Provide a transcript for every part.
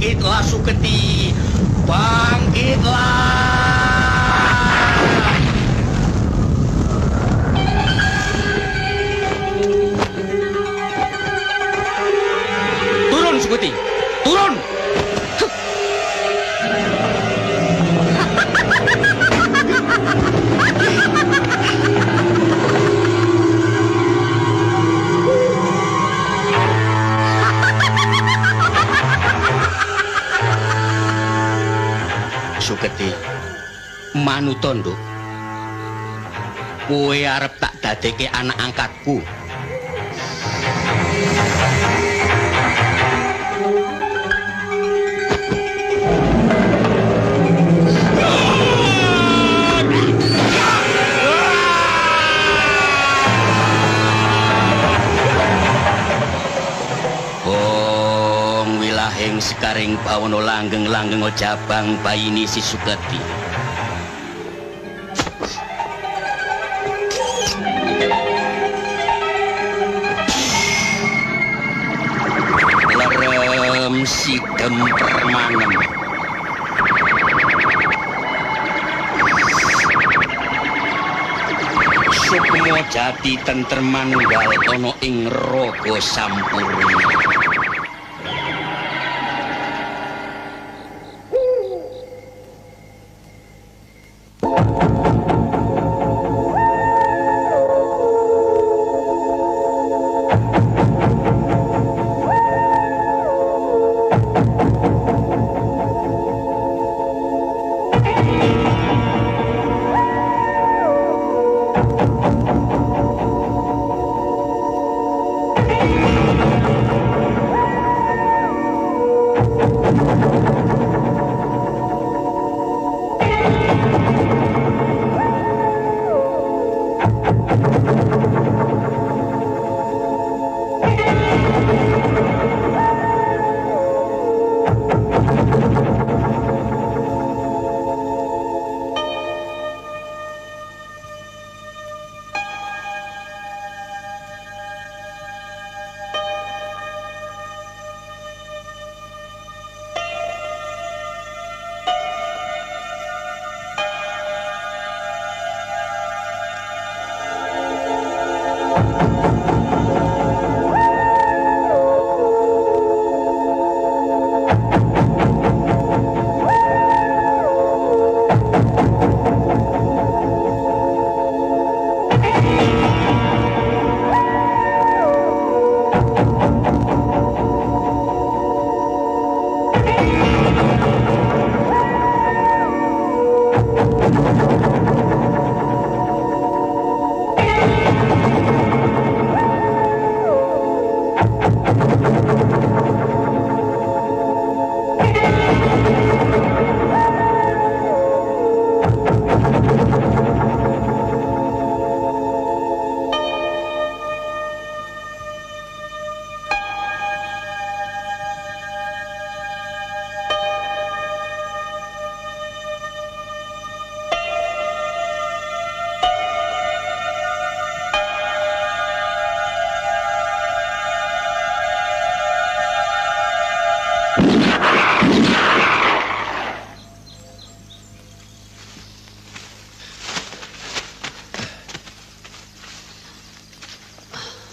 Bangkitlah Suketi, bangkitlah. Turun Suketi, turun. Suketi, manutondo, kowe arep tak dadekke anak angkatku. Sekaring bawono langgeng-langgeng ojabang bayini si Suketi. Lerem sidem permanem. Sukmo jati tentreman wal ana ing raga sampurna.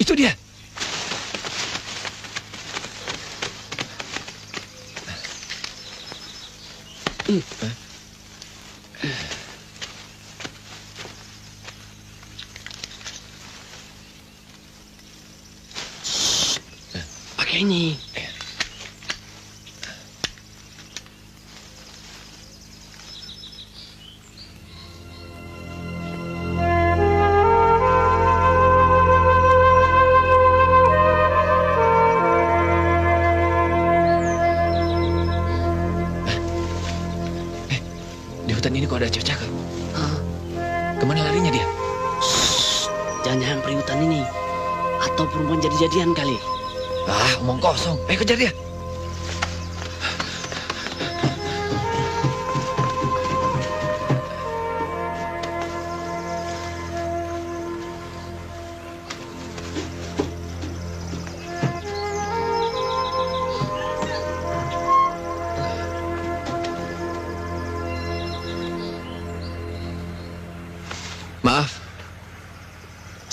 Itu dia. Pakai ini. Di hutan ini kok ada cewek cakep? Kemana larinya dia? Jangan hampiri hutan ini. Atau perempuan jadi-jadian kali. Omong kosong. Ayo kejar dia.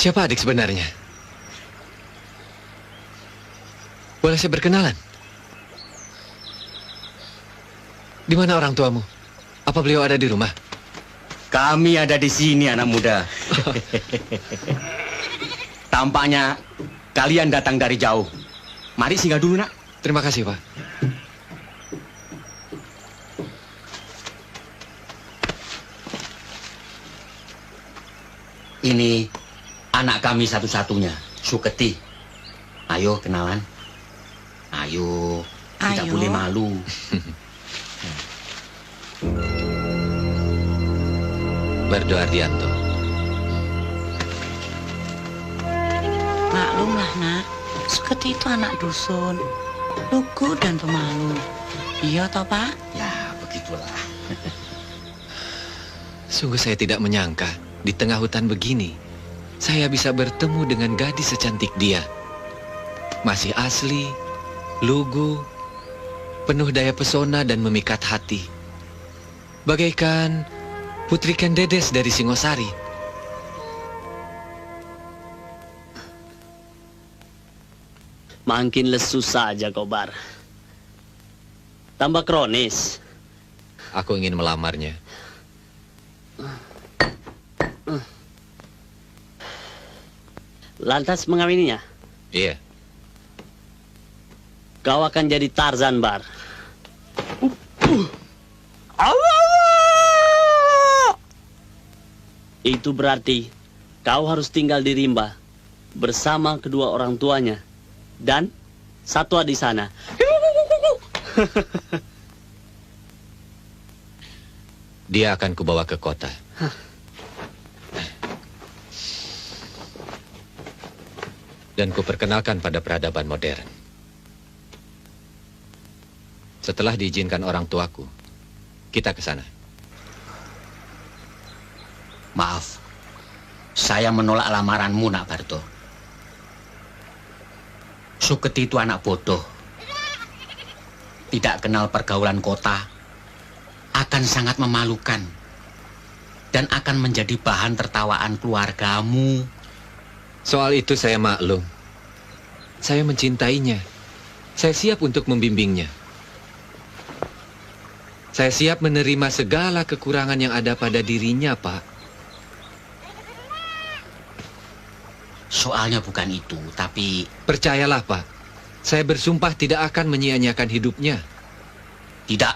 Siapa adik sebenarnya? Boleh saya berkenalan? Di mana orang tuamu? Apa beliau ada di rumah? Kami ada di sini, anak muda. Tampaknya kalian datang dari jauh. Mari singgah dulu, nak. Terima kasih, Pak. Ini anak kami satu-satunya, Suketi. Ayo kenalan. Ayo, tidak Ayo. boleh malu. Bardo Ardianto. Maklumlah, nak. Suketi itu anak dusun. Lugu dan pemalu. Iya toh, Pak? Ya, begitulah. Sungguh saya tidak menyangka di tengah hutan begini saya bisa bertemu dengan gadis secantik dia. Masih asli, lugu, penuh daya pesona dan memikat hati. Bagaikan Putri Kendedes dari Singosari. Makin lesu saja kau, Bar. Tambah kronis. Aku ingin melamarnya. Lantas mengawininya. Iya. Kau akan jadi Tarzan, Bar. Itu berarti kau harus tinggal di rimba bersama kedua orang tuanya dan satwa di sana. Dia akan kubawa ke kota. Dan kuperkenalkan pada peradaban modern. Setelah diizinkan orang tuaku, kita ke sana. Maaf, saya menolak lamaranmu, nak Barto. Suketi itu anak bodoh. Tidak kenal pergaulan kota. Akan sangat memalukan. Dan akan menjadi bahan tertawaan keluargamu. Soal itu saya maklum. Saya mencintainya. Saya siap untuk membimbingnya. Saya siap menerima segala kekurangan yang ada pada dirinya, Pak. Soalnya bukan itu, tapi Percayalah, Pak. Saya bersumpah tidak akan menyia-nyiakan hidupnya. tidak.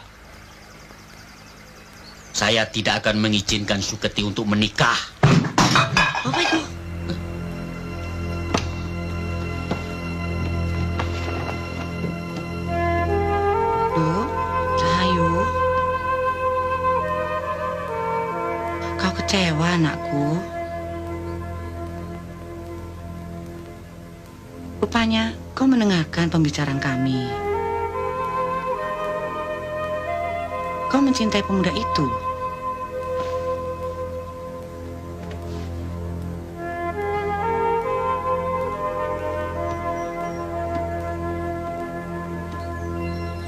Saya tidak akan mengizinkan Suketi untuk menikah. Apa itu? Duh, Rahayu. Kau kecewa, anakku. Rupanya kau mendengarkan pembicaraan kami. Kau mencintai pemuda itu.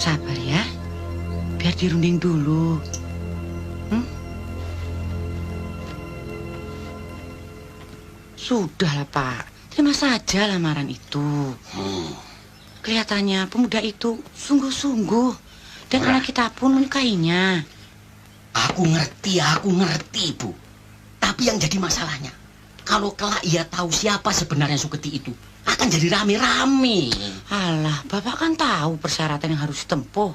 Sabar ya, biar dirunding dulu. Sudahlah, Pak. Terima saja lamaran itu. Kelihatannya pemuda itu sungguh-sungguh. Dan anak kita pun menyukainya. Aku ngerti, Bu. Tapi yang jadi masalahnya, kalau kelak ia tahu siapa sebenarnya Suketi itu, akan jadi rame-rame. Alah, Bapak kan tahu persyaratan yang harus ditempuh.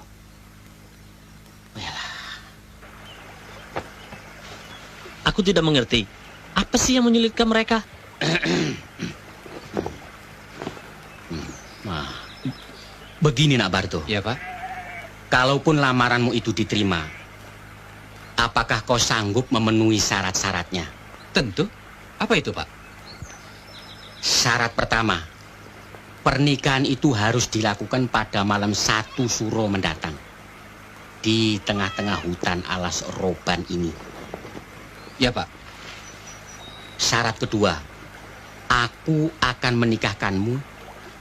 Aku tidak mengerti. Apa sih yang menyulitkan mereka? Nah, begini, nak Barto. Ya, Pak? Kalaupun lamaranmu itu diterima, apakah kau sanggup memenuhi syarat-syaratnya? Tentu. Apa itu, Pak? Syarat pertama, pernikahan itu harus dilakukan pada malam 1 Suro mendatang. Di tengah-tengah hutan alas roban ini. Ya, Pak. Syarat kedua, aku akan menikahkanmu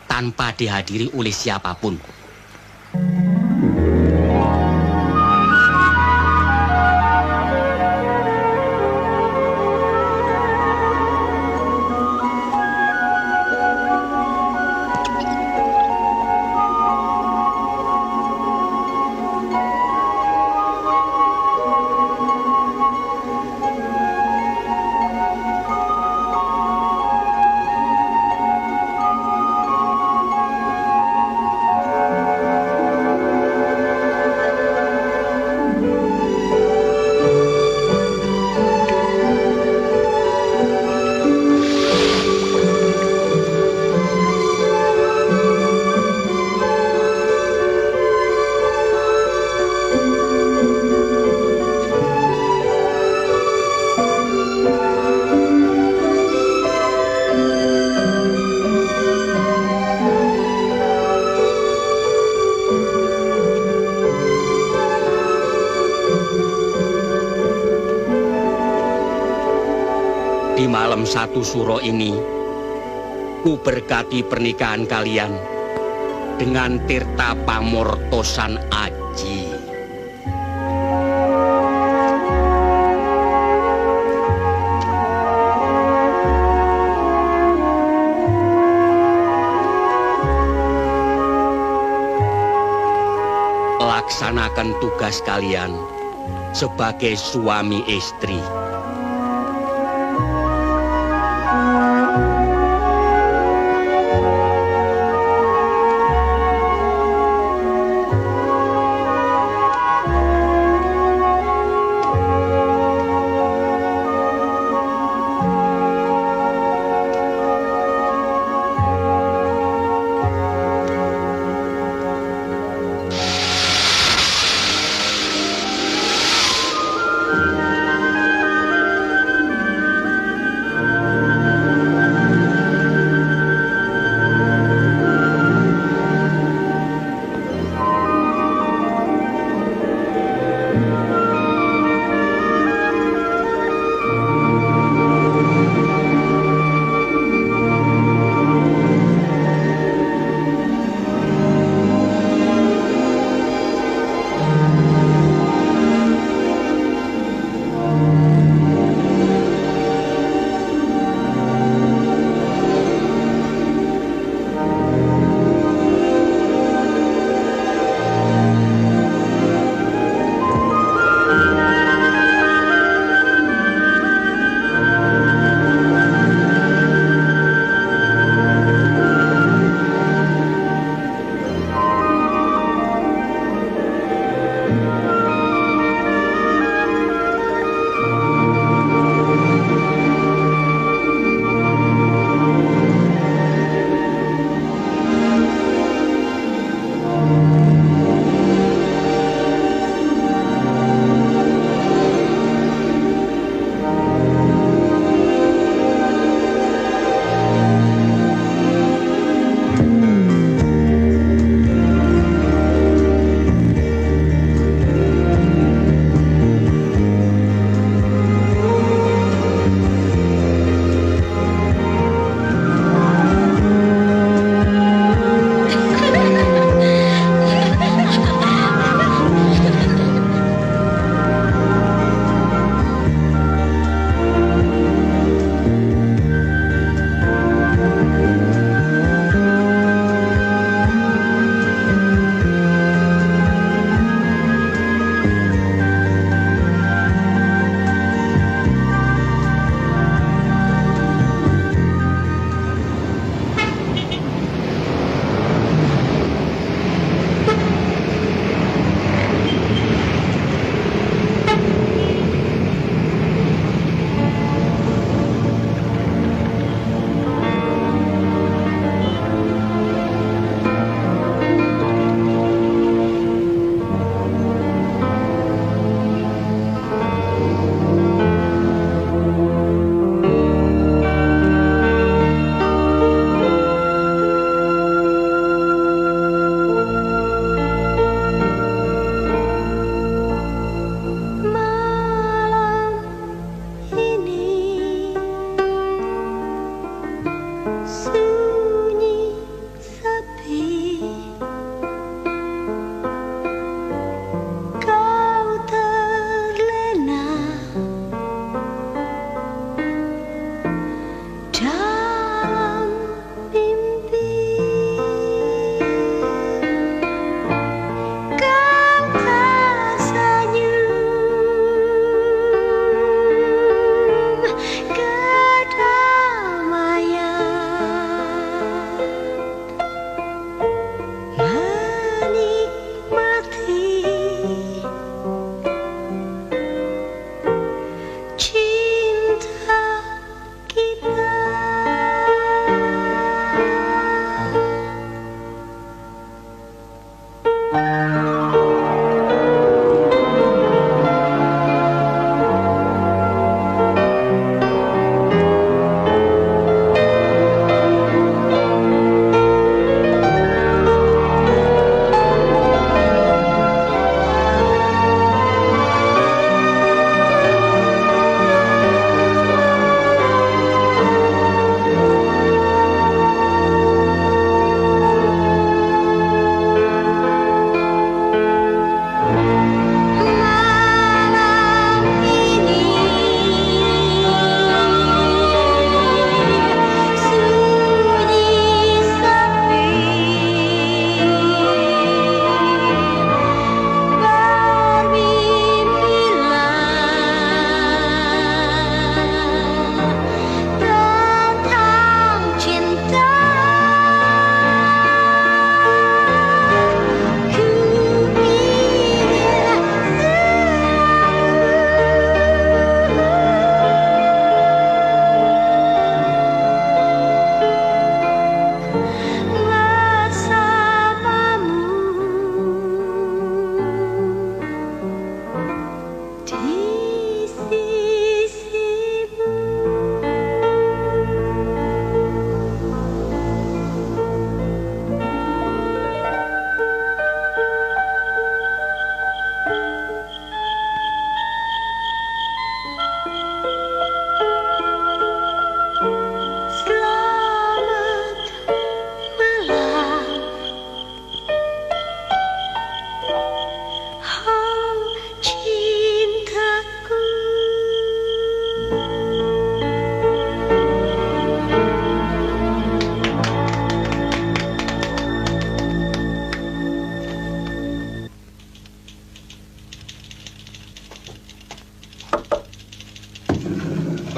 tanpa dihadiri oleh siapapun. dalam satu suro ini, ku berkati pernikahan kalian dengan tirta pamortosan aji. Laksanakan tugas kalian sebagai suami istri.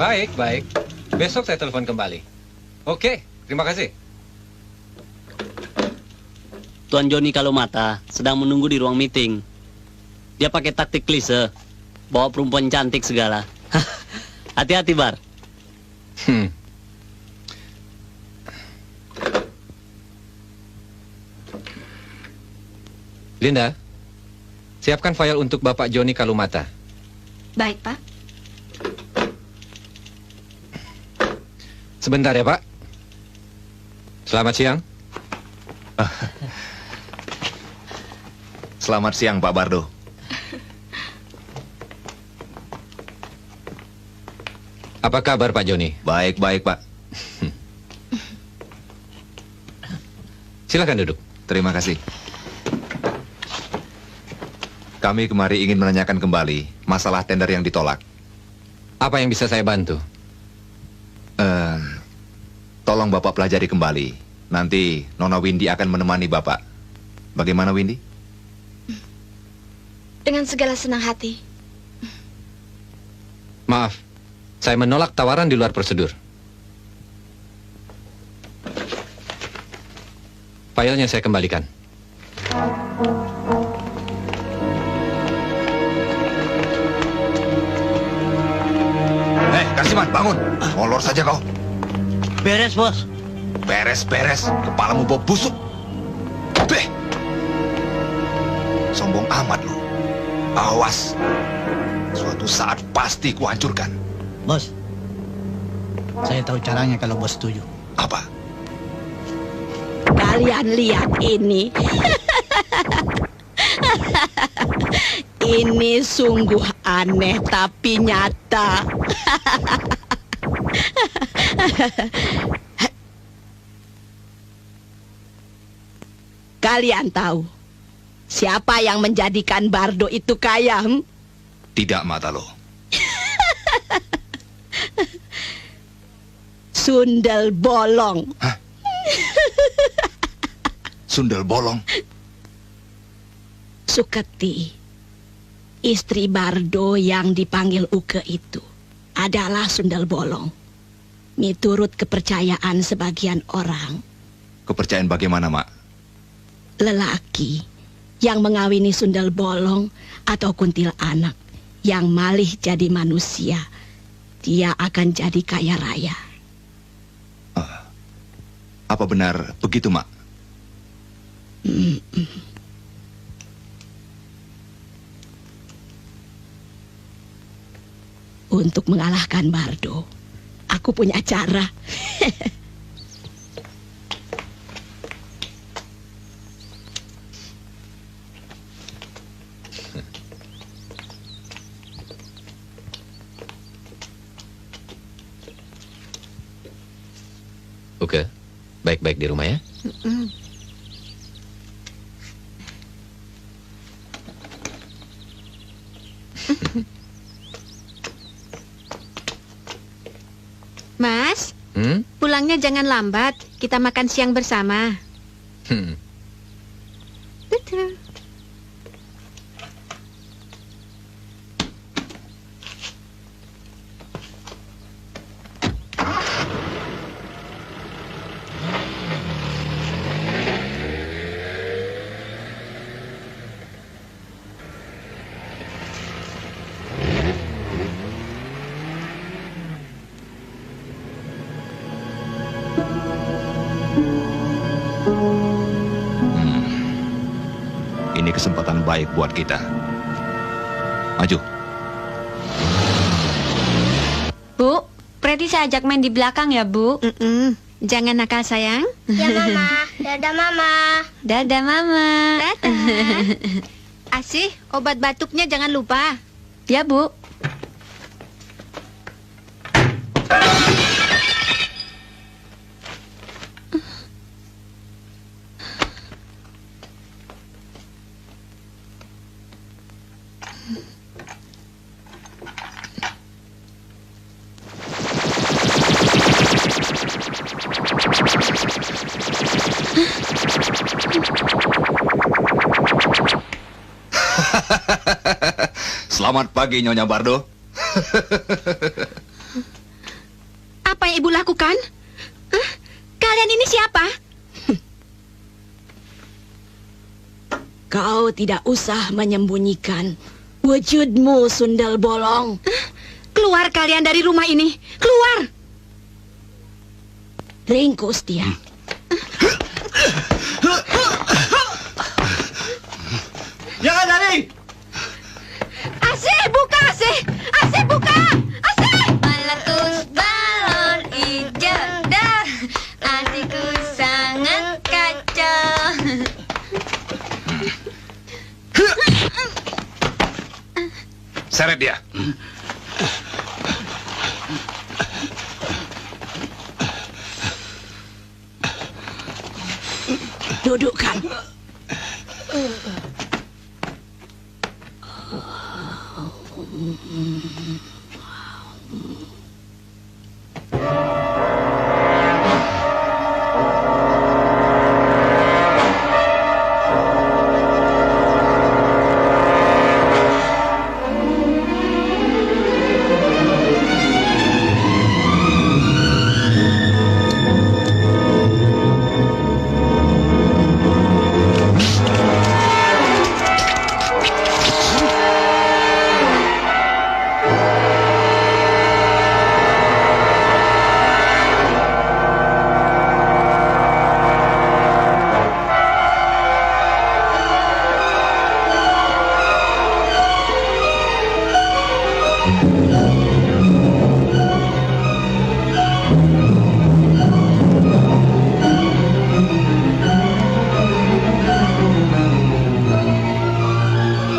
Baik, baik. Besok saya telepon kembali. Oke, terima kasih. Tuan Joni Kalumata sedang menunggu di ruang meeting. Dia pakai taktik klise, bawa perempuan cantik segala. Hati-hati, Bar. Linda, siapkan file untuk Bapak Joni Kalumata. Baik, Pak. Sebentar ya, Pak. Selamat siang. Selamat siang, Pak Bardo. Apa kabar, Pak Joni? Baik-baik, Pak. Silakan duduk. Terima kasih. Kami kemari ingin menanyakan kembali masalah tender yang ditolak. Apa yang bisa saya bantu? Tolong Bapak pelajari kembali. Nanti Nona Windy akan menemani Bapak. Bagaimana, Windy? Dengan segala senang hati. Maaf, saya menolak tawaran di luar prosedur. Filenya saya kembalikan. Kasiman, bangun. Molor saja kau. Beres, Bos. Beres-beres, kepalamu bau busuk. Beh. Sombong amat lu. Awas. Suatu saat pasti kuhancurkan. Bos, saya tahu caranya kalau bos setuju. Apa? Kalian lihat ini. Ini sungguh aneh tapi nyata. Kalian tahu siapa yang menjadikan Bardo itu kaya? Tidak, Matalo. Sundel bolong. Hah? Sundel bolong? Suketi, istri Bardo yang dipanggil Uke itu adalah sundel bolong. Miturut kepercayaan sebagian orang. Kepercayaan bagaimana, Mak? Lelaki yang mengawini sundel bolong atau kuntil anak yang malih jadi manusia, dia akan jadi kaya raya. Apa benar begitu, Mak? Untuk mengalahkan Bardo, aku punya cara. Oke, baik-baik di rumah ya. Mas, pulangnya jangan lambat. Kita makan siang bersama. Betul. Ini kesempatan baik buat kita. Maju. Bu, Freddy saya ajak main di belakang ya, Bu. Jangan nakal, sayang. Ya, Mama. Dadah, Mama. Dadah, Mama. Dadah. Asih, obat batuknya jangan lupa. Ya, Bu. Selamat pagi, Nyonya Bardo. apa yang Ibu lakukan? Hah? Kalian ini siapa? Kau tidak usah menyembunyikan wujudmu, Sundel Bolong. Keluar kalian dari rumah ini. Keluar! Ringkus dia. Jangan lari! Asih, buka Asih! Asih, buka! Asih! Meletus balon hijau dah, hatiku sangat kacau. Seret dia. Dudukkan.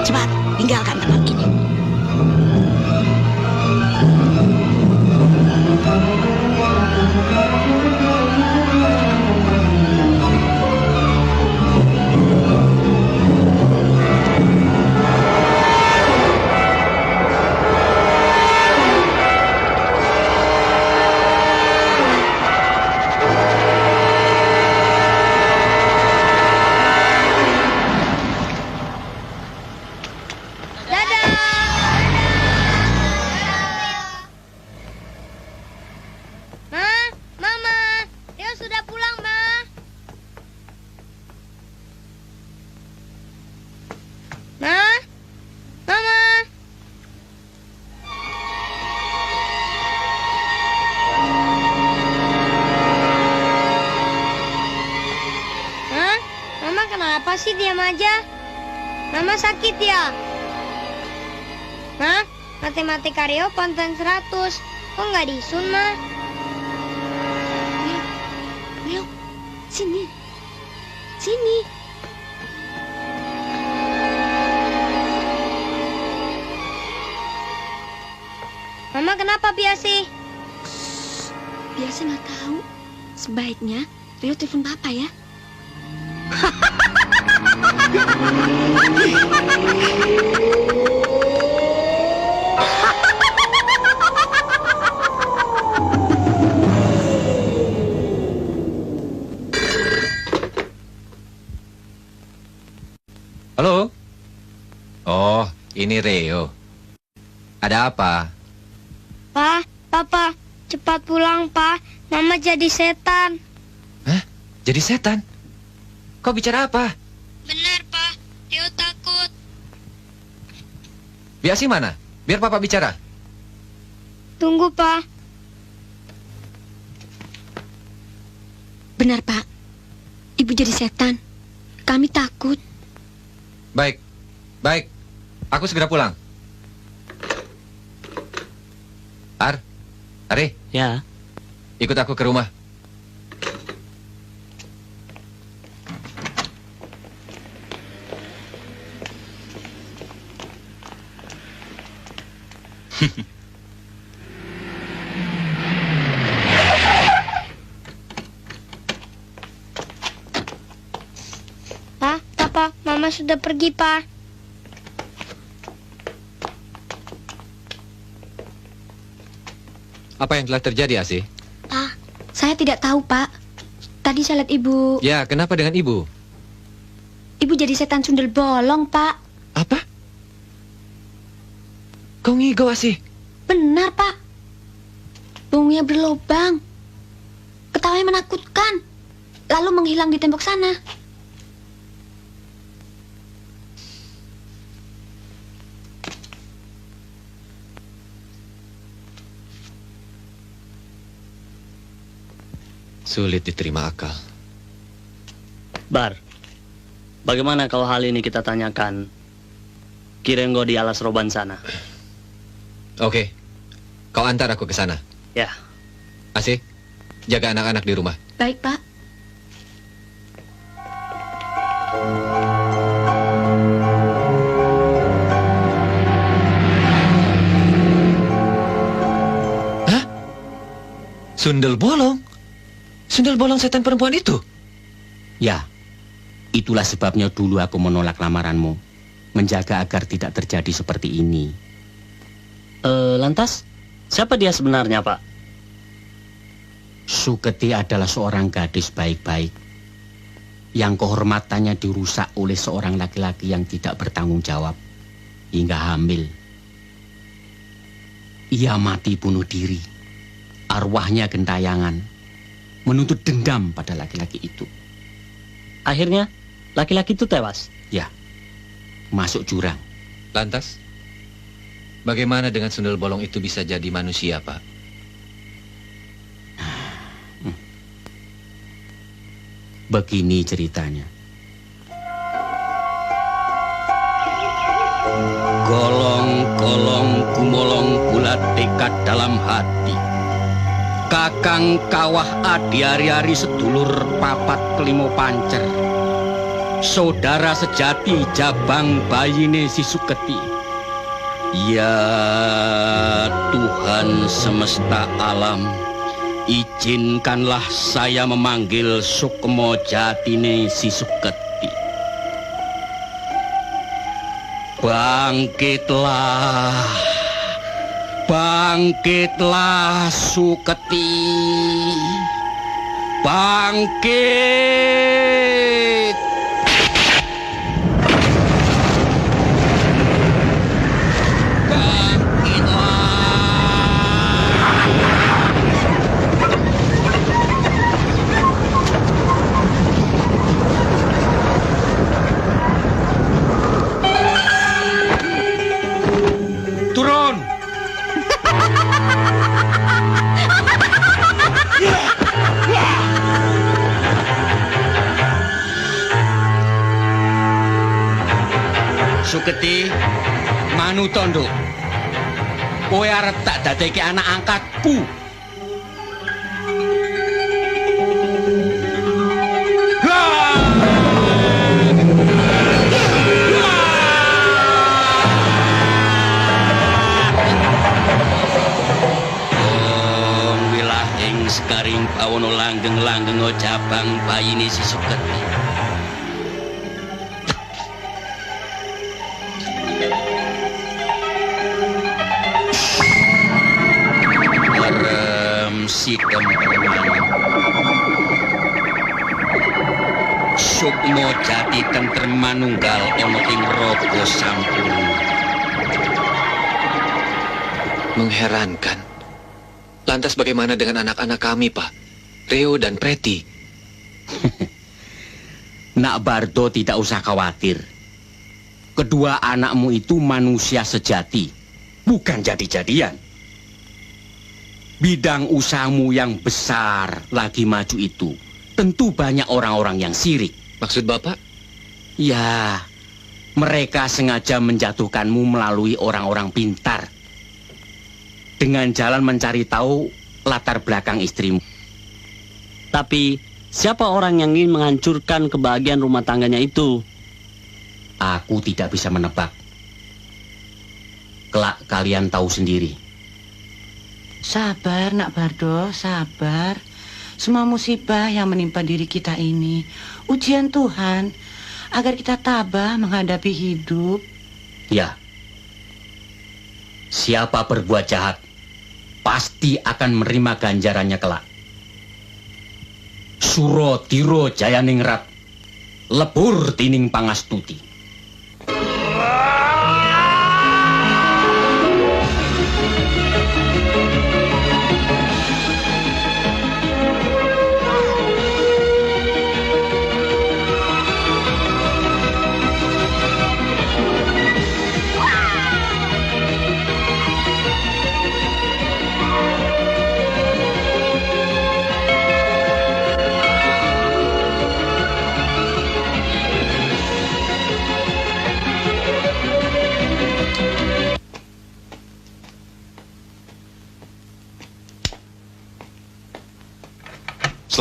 Cepat, tinggalkan tempat ini. Ma, Mama, Rio sudah pulang, Ma. Ma, Mama. Hah? Mama kenapa sih diam aja? Mama sakit ya? Hah? Matematika Rio konten 100. Kok nggak disun, Ma? Rio, sini. Sini. Mama kenapa Biasi? Biasa nggak tahu. Sebaiknya Rio telepon Papa ya. Halo? Oh, ini Rio. Ada apa? Pa, Papa, cepat pulang, Pa. Mama jadi setan. Hah? Jadi setan? Kau bicara apa? Benar, Pa. Rio takut. Biasi mana? Biar Papa bicara. Tunggu, Pa. Benar, Pak. Ibu jadi setan. Kami takut. Baik, baik. Aku segera pulang. Ari, Ya. ikut aku ke rumah. Pa, Papa, Mama sudah pergi, Pa. Apa yang telah terjadi, Asih? Pak, saya tidak tahu, Pak. Tadi saya lihat Ibu. Ya, kenapa dengan Ibu? Ibu jadi setan sundel bolong, Pak. Apa? Kau ngigau, Asih? Benar, Pak. Bung hidungnya berlobang. Ketawanya menakutkan. Lalu menghilang di tembok sana. Sulit diterima akal. Bar, bagaimana kalau hal ini kita tanyakan Kirenggo di alas roban sana? Oke, kau antar aku ke sana. Ya. Asih, jaga anak-anak di rumah. Baik, Pak. Hah? Sundel bolong? Sundel bolong setan perempuan itu? Ya, itulah sebabnya dulu aku menolak lamaranmu. Menjaga agar tidak terjadi seperti ini. Lantas, siapa dia sebenarnya, Pak? Suketi adalah seorang gadis baik-baik yang kehormatannya dirusak oleh seorang laki-laki yang tidak bertanggung jawab hingga hamil. Ia mati bunuh diri. Arwahnya gentayangan, menuntut dendam pada laki-laki itu. Akhirnya, laki-laki itu tewas? Ya, masuk jurang. Lantas, bagaimana dengan sundel bolong itu bisa jadi manusia, Pak? Begini ceritanya. Golong-golong gumolong bulat tekad dalam hati. Kakang kawah adi ari-ari sedulur papat kelimo pancer. Saudara sejati jabang bayine si Suketi. Ya Tuhan semesta alam, izinkanlah saya memanggil Sukmo jatine si Suketi. Bangkitlah, bangkitlah Suketi, bangkit. Turun! Suketi, manu tondo. Kowe arep tak dadeke anak angkatku. Sekaring pawono langgeng-langgeng jabang bayine si Suketi. Merem sikem permana. Sukmo jati tentrem manunggal ana ing raga sampun. Mengherankan. Lantas bagaimana dengan anak-anak kami, Pak? Reo dan Preti. Nak Bardo tidak usah khawatir. Kedua anakmu itu manusia sejati, bukan jadi-jadian. Bidang usahamu yang besar lagi maju itu, tentu banyak orang-orang yang sirik. Maksud Bapak? Ya, mereka sengaja menjatuhkanmu melalui orang-orang pintar. Dengan jalan mencari tahu latar belakang istrimu. Tapi, siapa orang yang ingin menghancurkan kebahagiaan rumah tangganya itu? Aku tidak bisa menebak. Kelak kalian tahu sendiri. Sabar, Nak Bardo, sabar. Semua musibah yang menimpa diri kita ini ujian Tuhan agar kita tabah menghadapi hidup. Ya. Siapa berbuat jahat pasti akan menerima ganjarannya kelak. Suro tiro jayaningrat, lebur tining pangastuti.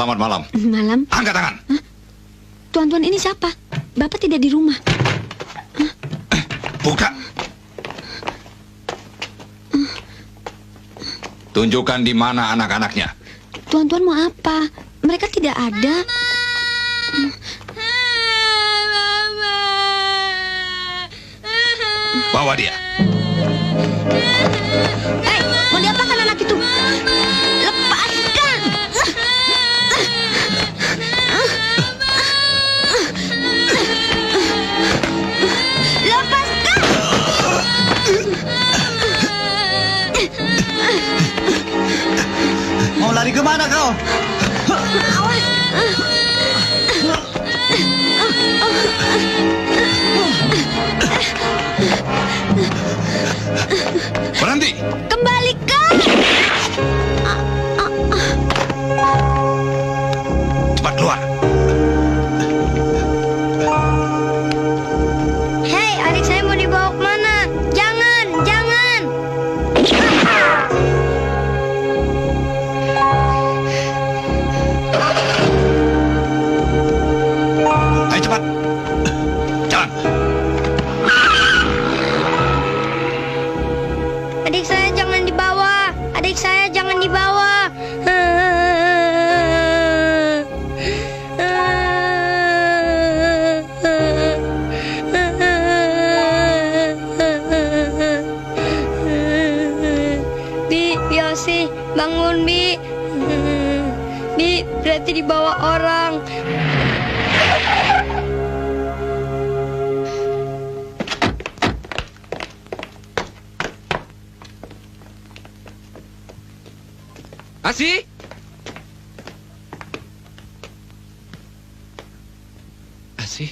Selamat malam. Malam. Angkat tangan. Tuan-tuan ini siapa? Bapak tidak di rumah. Buka. Tunjukkan di mana anak-anaknya. Tuan-tuan mau apa? Mereka tidak ada. Bawa dia. Hei, mau diapakan anak itu? Lepaskan! Lepaskan! Mau lari kemana kau? Awas! Berhenti. Kembalikan! Cepat keluar. Hei, adik saya mau dibawa kemana? Jangan, jangan. Ayo cepat. Jalan. Adik saya jangan dibawa. Adik saya jangan dibawa. Bi, Yosi, bangun Bi. Bi, berarti dibawa orang. Asi? Asi?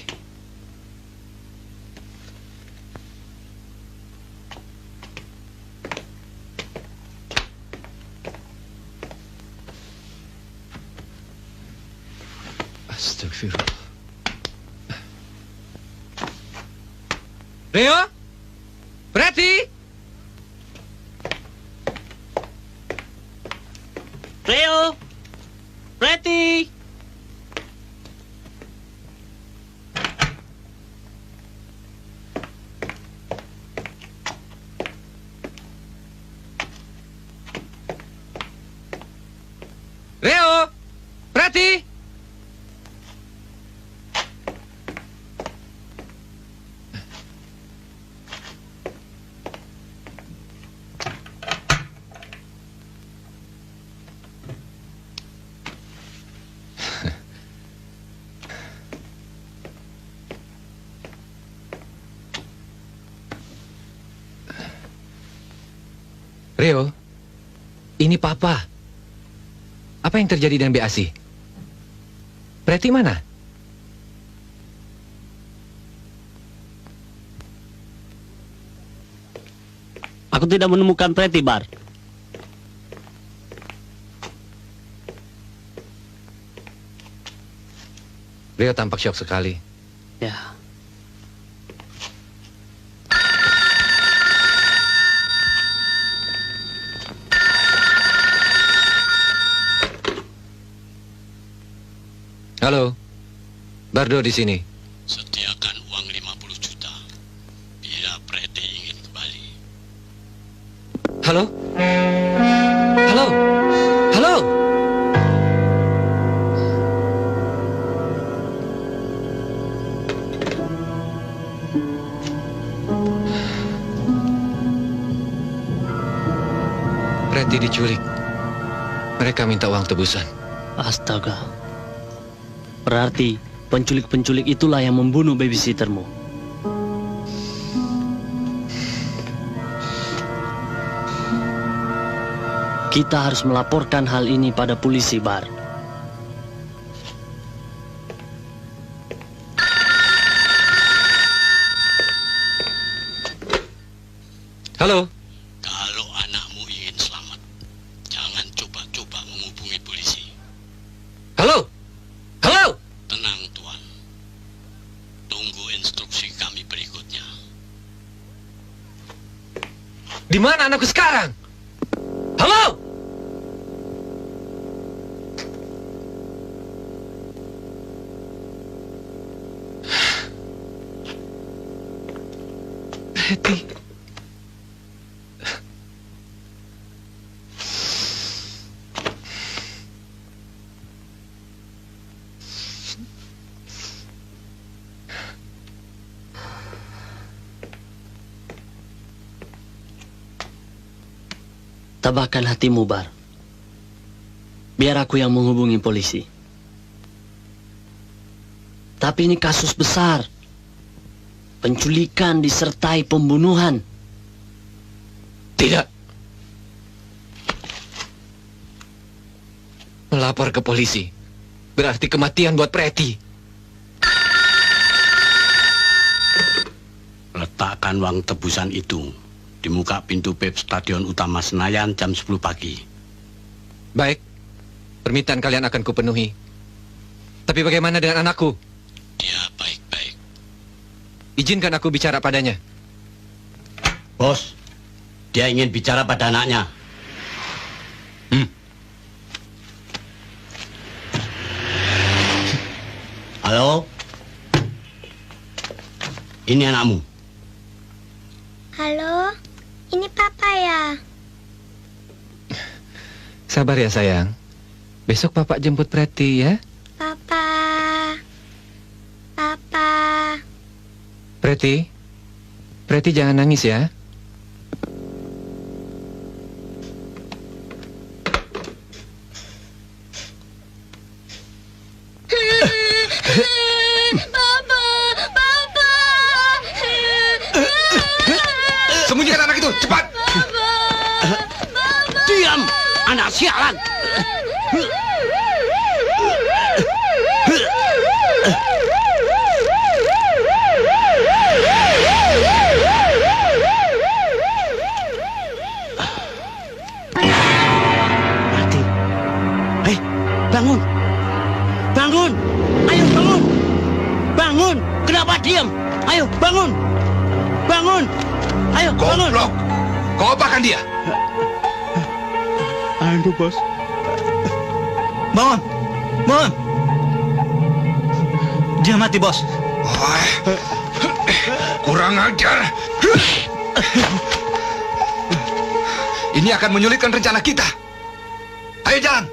Astagfirullah. Rio? Preti? Leo, Preti. Rio? Preti? Rio, ini Papa. Apa yang terjadi dengan Bi Asi? Preti mana? Aku tidak menemukan Preti, Bar. Rio tampak syok sekali. Ya. Halo, Bardo di sini. Sediakan uang 50 juta bila Preti ingin kembali. Halo? Halo? Halo? Preti diculik. Mereka minta uang tebusan. Astaga. Berarti penculik-penculik itulah yang membunuh babysittermu. Kita harus melaporkan hal ini pada polisi, Bar. Halo? Kalau anakmu ingin selamat, jangan coba-coba menghubungi polisi. Halo? Halo? Tenang, Tuan. Tunggu instruksi kami berikutnya. Di mana anakku sekarang? Halo? Preti. Tabahkan hatimu, Bar. Biar aku yang menghubungi polisi. Tapi ini kasus besar. Penculikan disertai pembunuhan. Tidak. Melapor ke polisi berarti kematian buat Preti. Letakkan uang tebusan itu di muka pintu PIP Stadion Utama Senayan jam 10 pagi. Baik, permintaan kalian akan kupenuhi. Tapi bagaimana dengan anakku? Dia baik-baik. Izinkan aku bicara padanya. Bos, dia ingin bicara pada anaknya. Halo? Ini anakmu. Halo, ini Papa ya? Sabar ya sayang. Besok Papa jemput Preti ya. Papa. Papa. Preti. Preti jangan nangis ya. Papa. Papa. Sembunyikan anak itu, cepat. Diam, anak sialan. Mati. Hei, bangun. Bangun. Ayo bangun. Bangun. Kenapa diam? Ayo bangun. Bangun. Ayo bangun. Goblok. Kau apakan dia? Aduh, bos. Bangun! Bangun! Dia mati, bos. Kurang ajar. Ini akan menyulitkan rencana kita. Ayo jalan.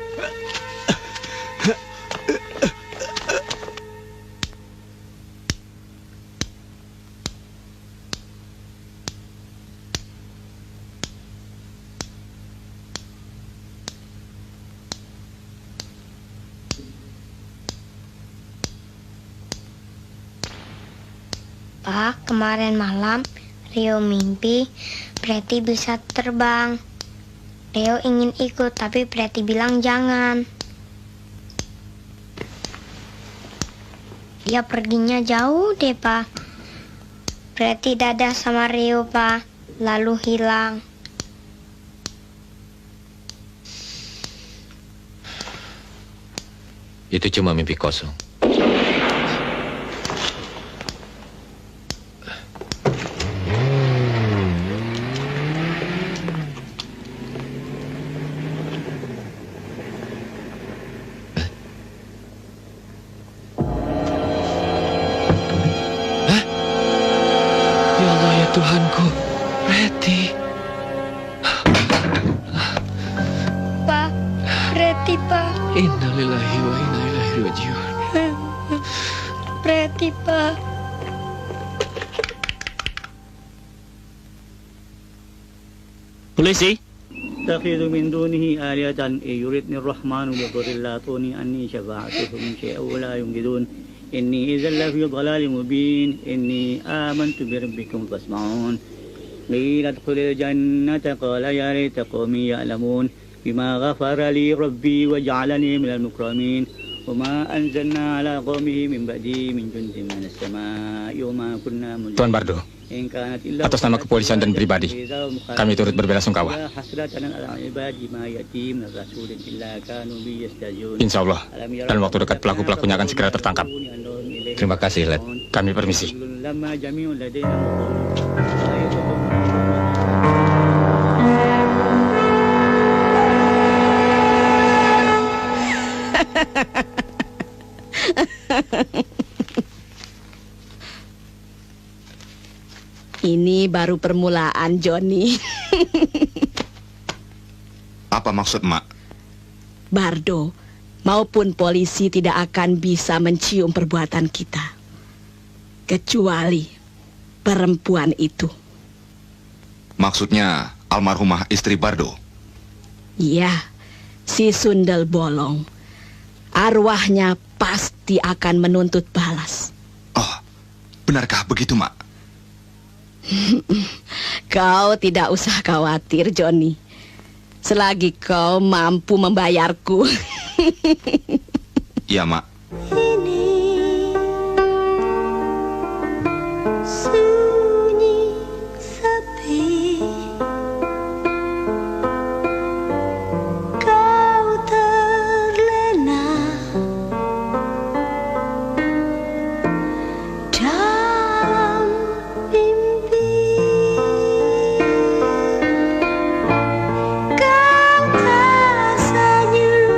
Pak, kemarin malam Rio mimpi Preti bisa terbang. Rio ingin ikut, tapi Preti bilang jangan. Dia perginya jauh deh, Pak. Preti dadah sama Rio, Pak. Lalu hilang. Itu cuma mimpi kosong. Tuhanku, Preti. Pak, Preti, Pak. Innalillahi wa inna ilaihi raji'un. Preti, Pak. Polisi? تتخذ من دونه آلهة إن يردني الرحمن بضر لا تغني عني شفاعتهم شيئا ولا ينقذون إني إذا لفي ضلال مبين إني آمنت بربكم فاسمعون قيل ادخل الجنة قال يا ليت قومي يعلمون بما غفر لي ربي وجعلني من المكرمين وما أنزلنا على قومه من بعدي من جند من السماء وما كنا منزلين. Tuan Bardo, atas nama kepolisian dan pribadi, kami turut berbelasungkawa. Insya Allah, dalam waktu dekat pelaku-pelakunya akan segera tertangkap. Terima kasih, Led. Kami permisi. Ini baru permulaan, Johnny. Apa maksud Mak? Bardo maupun polisi tidak akan bisa mencium perbuatan kita, kecuali perempuan itu. Maksudnya almarhumah istri Bardo? Iya, si Sundel Bolong. Arwahnya pasti akan menuntut balas. Oh, benarkah begitu, Mak? Kau tidak usah khawatir, Johnny. Selagi kau mampu membayarku. Iya, Mak. Sunyi sepi, kau terlena dalam mimpi, kau tersenyum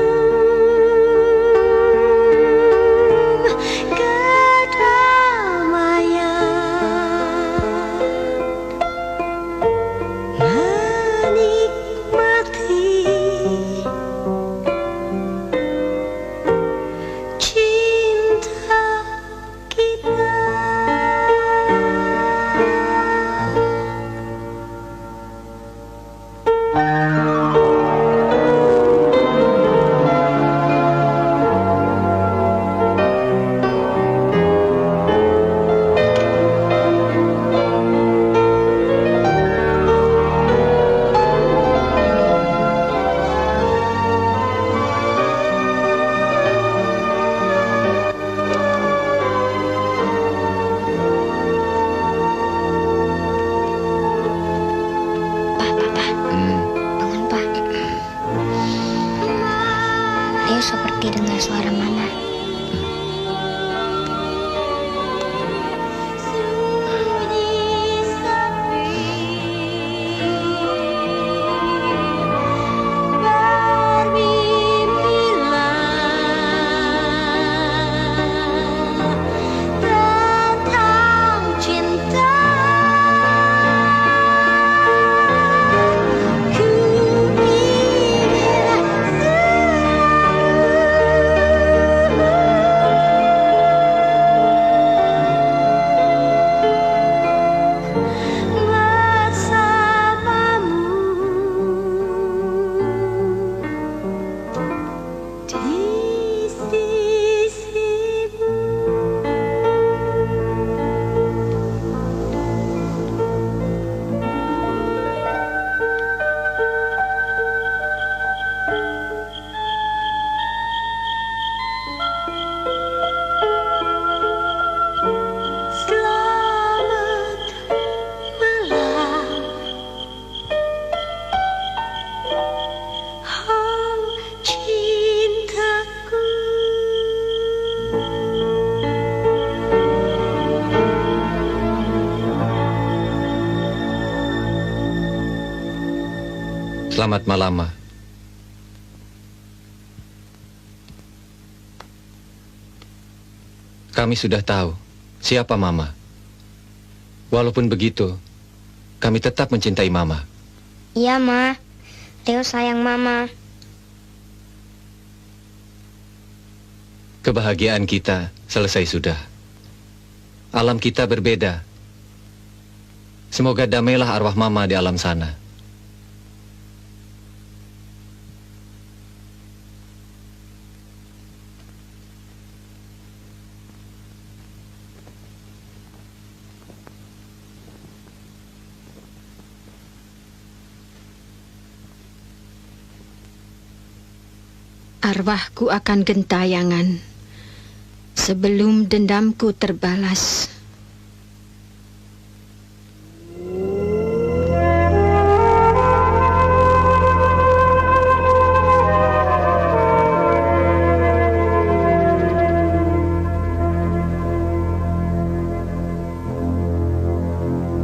seperti dengar suara Mama. Selamat malam, Ma. Kami sudah tahu siapa Mama. Walaupun begitu, kami tetap mencintai Mama. Iya, Ma. Theo sayang Mama. Kebahagiaan kita selesai sudah. Alam kita berbeda. Semoga damailah arwah Mama di alam sana. Arwahku akan gentayangan sebelum dendamku terbalas.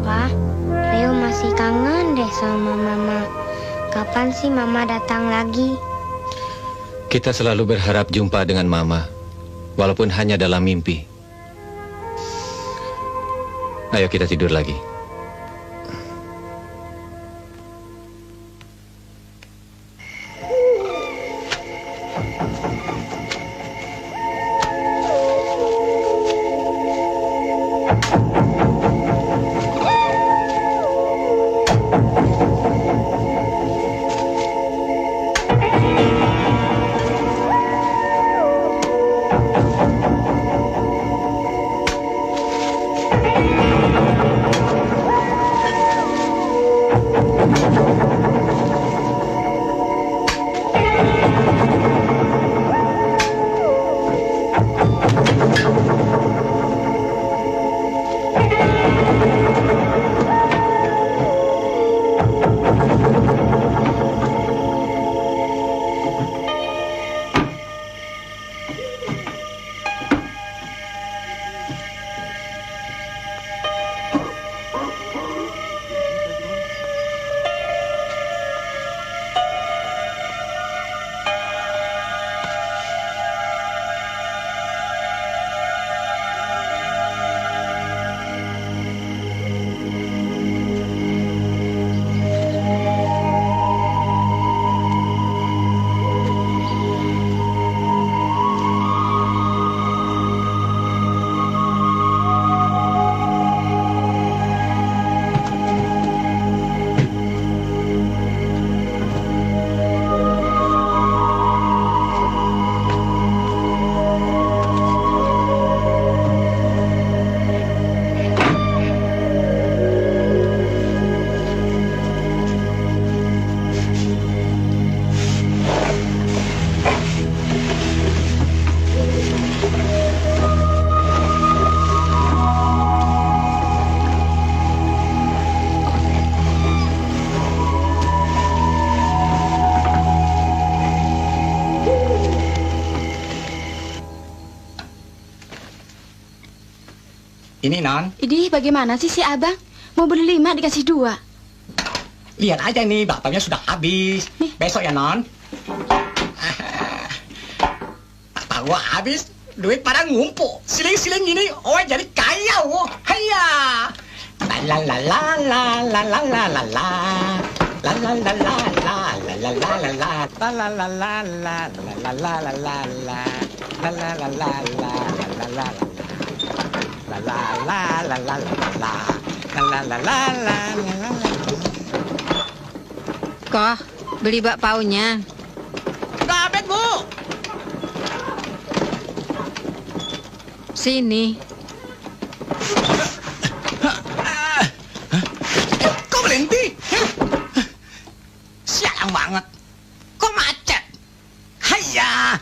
Pa, Leo masih kangen deh sama Mama. Kapan sih Mama datang lagi? Kita selalu berharap jumpa dengan Mama, walaupun hanya dalam mimpi. Ayo kita tidur lagi. Ini, Non. Idih, bagaimana sih si abang? Mau beli 5 dikasih 2. Lihat aja nih, bakpanya sudah habis. Besok ya, Non. Bakpao habis, duit pada ngumpul. Siling-siling gini, jadi kaya, Haya. La la la la la la la la la. La la la la la la la la la la. La la la la la la la la la la la. La la la la la la la la. La la la la la la la. La la la la la la la. Kok, beli bakpaunya. Dapat, Bu. Sini. Kok berhenti? Sialan banget. Kok macet? Haya.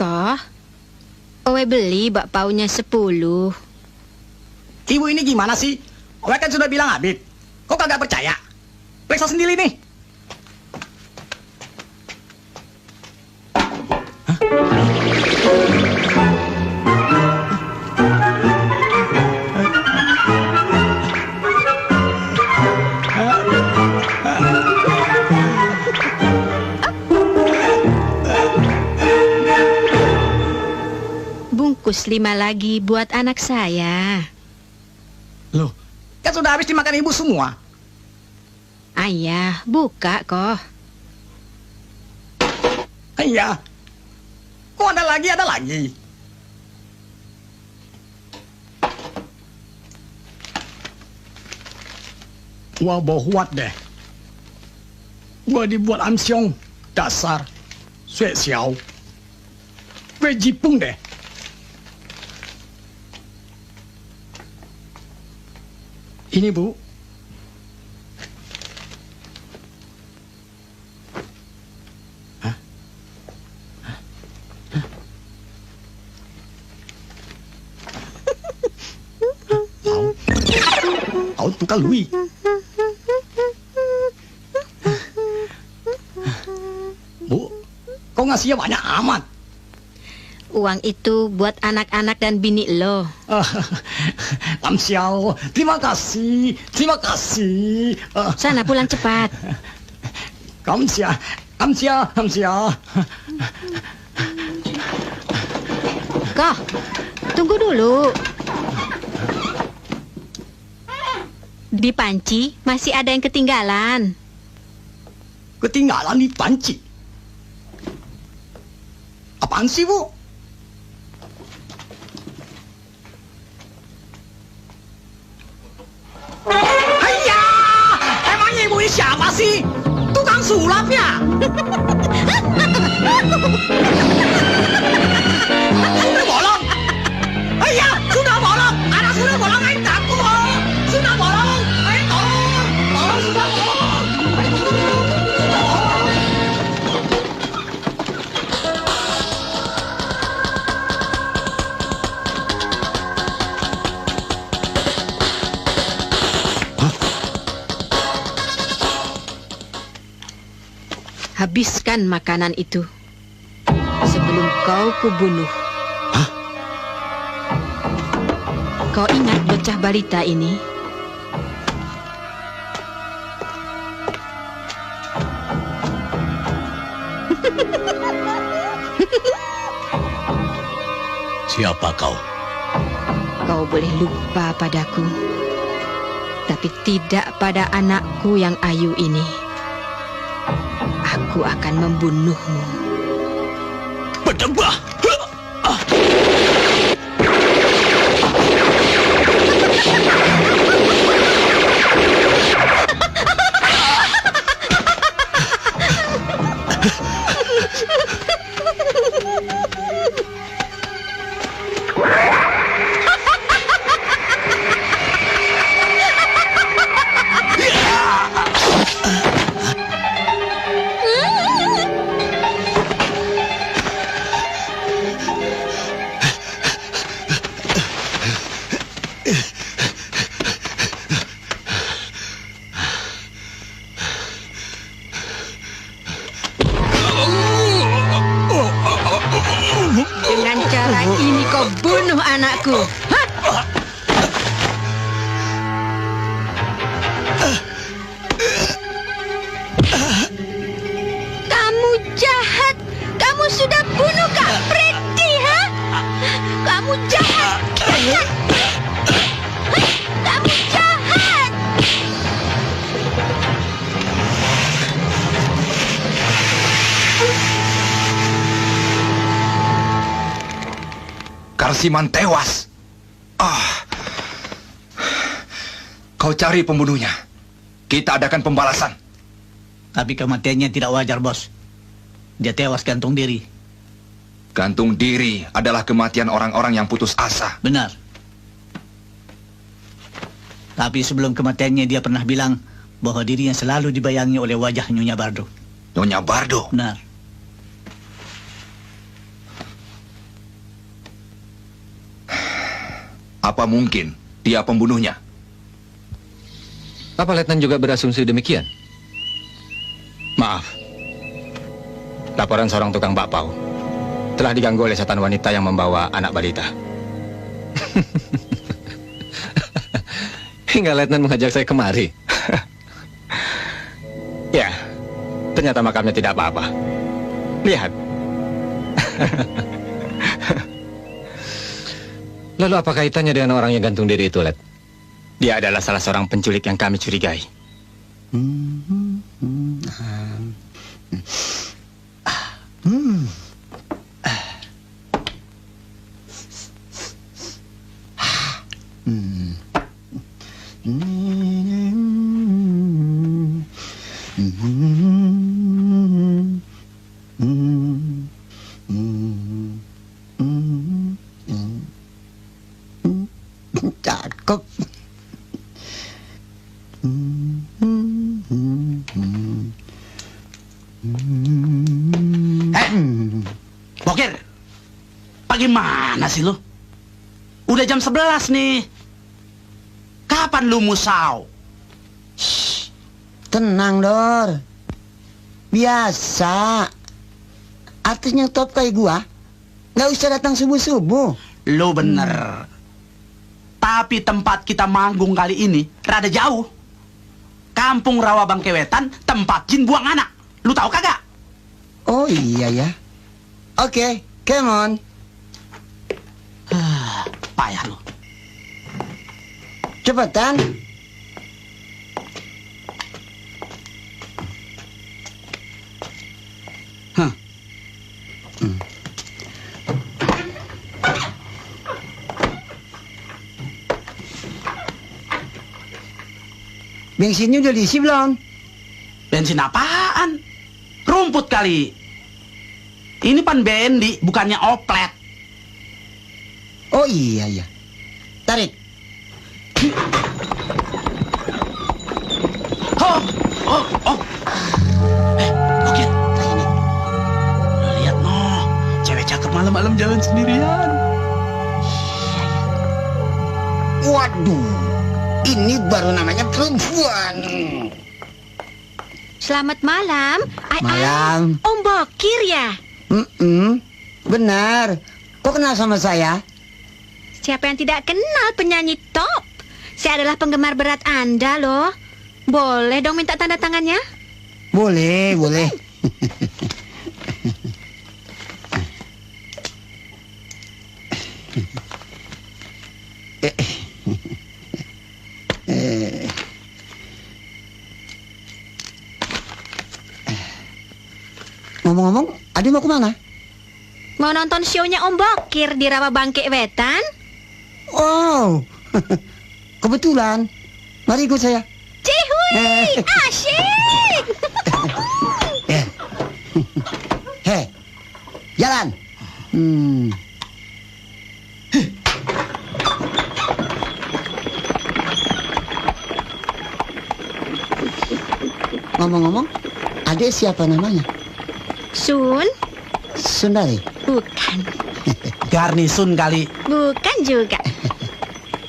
Kok, Owe beli bakpaunya 10. Ibu ini gimana sih? Owe kan sudah bilang habis. Kok kagak percaya? Periksa sendiri nih. Bungkus 5 lagi buat anak saya. Loh, kan sudah habis dimakan ibu semua. Ayah, buka kok. Iya. Kok ada lagi? Wah, bohuat deh. Gua dibuat amsyong. Dasar. Sue xiao. Gue jipung deh. Ini, Bu. Tahu tukang Lui. Bu, kok ngasihnya banyak amat? Uang itu buat anak-anak dan bini lo. Lam Xiao, terima kasih. Sana pulang cepat. Kamsia. Kok, tunggu dulu. Di panci masih ada yang ketinggalan. Ketinggalan di panci? Apaan sih, Bu? Hayya! Emangnya ibu ini siapa sih? Tukang sulap ya? Sudah bolong! Hayya! Sudah bolong! Anak sudah bolong, ayo takut! Sudah bolong! Ayo tolong! Tolong, sudah bolong! Habiskan makanan itu sebelum kau kubunuh. Hah? Kau ingat bocah balita ini? Siapa kau? Kau boleh lupa padaku, tapi tidak pada anakku yang ayu ini. Aku akan membunuhmu. Berdebah! aku. Kamu jahat. Kamu sudah bunuh Kak Pretty, ha? Kamu jahat. Kamu jahat. Karsiman tewas. Kau cari pembunuhnya. Kita adakan pembalasan. Tapi kematiannya tidak wajar, bos. Dia tewas gantung diri. Gantung diri adalah kematian orang-orang yang putus asa. Benar. Tapi sebelum kematiannya dia pernah bilang bahwa dirinya selalu dibayangi oleh wajah Nyonya Bardo. Nyonya Bardo? Benar. Apa mungkin dia pembunuhnya? Apa Letnan juga berasumsi demikian? Maaf. Laporan seorang tukang bakpao telah diganggu oleh setan wanita yang membawa anak balita. Hingga Letnan mengajak saya kemari. Ya, ternyata makamnya tidak apa-apa. Lihat. Lalu apa kaitannya dengan orang yang gantung diri itu, Let? Dia adalah salah seorang penculik yang kami curigai. Cakep. Bokir, bagaimana sih lu? Udah jam 11 nih. Kapan lu musau? Tenang, Dor. Biasa. Artis yang top kayak gua nggak usah datang subuh-subuh. Lu bener. Tapi tempat kita manggung kali ini rada jauh. Kampung Rawa Bangkewetan, tempat jin buang anak. Lu tahu kagak? Oh iya ya. Oke, come on. Payah lu. Cepetan. Bensinnya udah diisi belum? Bensin apaan? Rumput kali. Ini pan bendi, bukannya oplet. Oh iya ya. Tarik. Oh. Bokir. Lihat noh, cewek cakep malam-malam jalan sendirian. Waduh. Ini baru namanya perempuan. Selamat malam. Malam. Om Bokir ya? Benar. Kok kenal sama saya? Siapa yang tidak kenal penyanyi top? Saya adalah penggemar berat Anda loh. Boleh dong minta tanda tangannya? Boleh. Ngomong-ngomong, Adi mau kemana? Mau nonton show-nya Om Bokir di Rawa Bangkewetan? Oh, kebetulan. Mari ikut saya. Cihui, asyik. Hei, jalan. Ngomong-ngomong, adik siapa namanya? Sun? Sundari? Bukan. Garnisun kali. Bukan juga.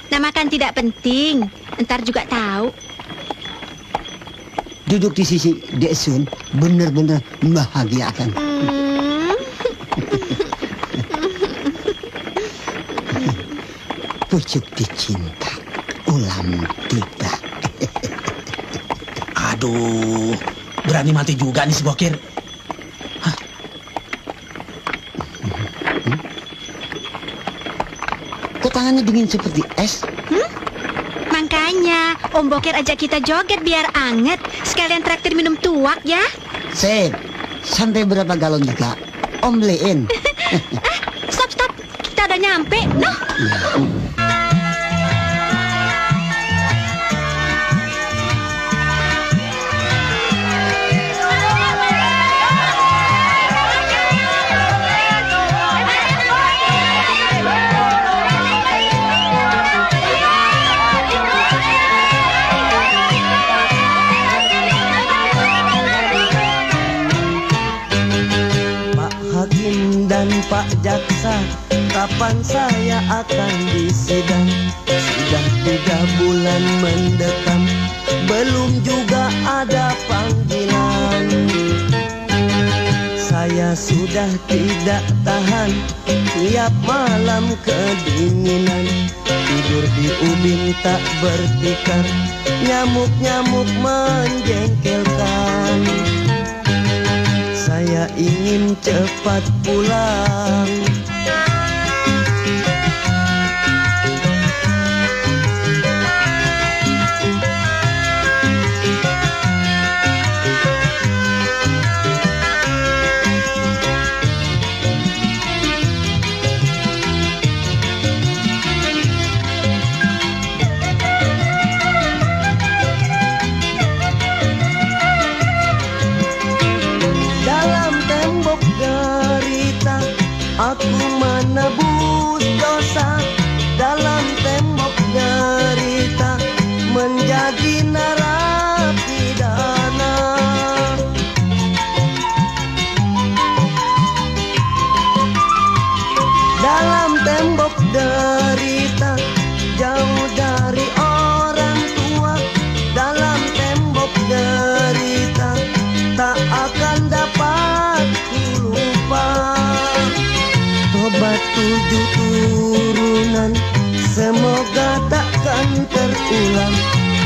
Nama kan tidak penting. Ntar juga tahu. Duduk di sisi Dek Sun benar-benar membahagiakan. pucuk dicinta ulam tiba. Aduh, berani mati juga nih si Bokir. Kok tangannya dingin seperti es? Makanya Om Bokir ajak kita joget biar anget. Sekalian traktir minum tuak ya. Sip, sampai berapa galon juga? Om beliin. Stop. Kita udah nyampe. Noh. Dan Pak Jaksa, kapan saya akan disidang? Sudah 3 bulan mendekam, belum juga ada panggilan. Saya sudah tidak tahan, tiap malam kedinginan. Tidur di ubin tak bertikar, nyamuk-nyamuk menjengkelkan. Saya ingin cepat pulang. Aku menebus dosa dalam tembok derita, menjadi narapidana. Dalam tembok derita, jauh dari orang tua. Dalam tembok derita, tak akan dapat ku lupa. Tobat 7 turunan, semoga takkan terulang.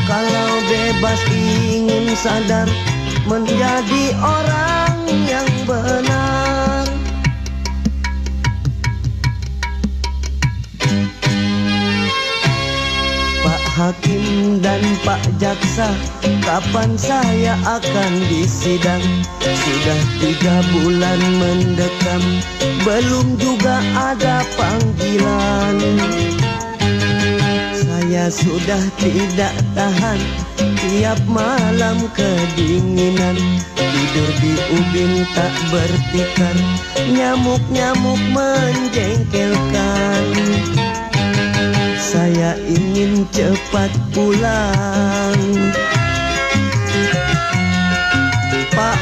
Kalau bebas ingin sadar, menjadi orang yang benar. Pak Hakim dan Pak Jaksa, kapan saya akan disidang? Sudah 3 bulan mendekam, belum juga ada panggilan. Saya sudah tidak tahan, tiap malam kedinginan. Tidur di ubin tak bertikar, nyamuk-nyamuk menjengkelkan. Saya ingin cepat pulang. Pak,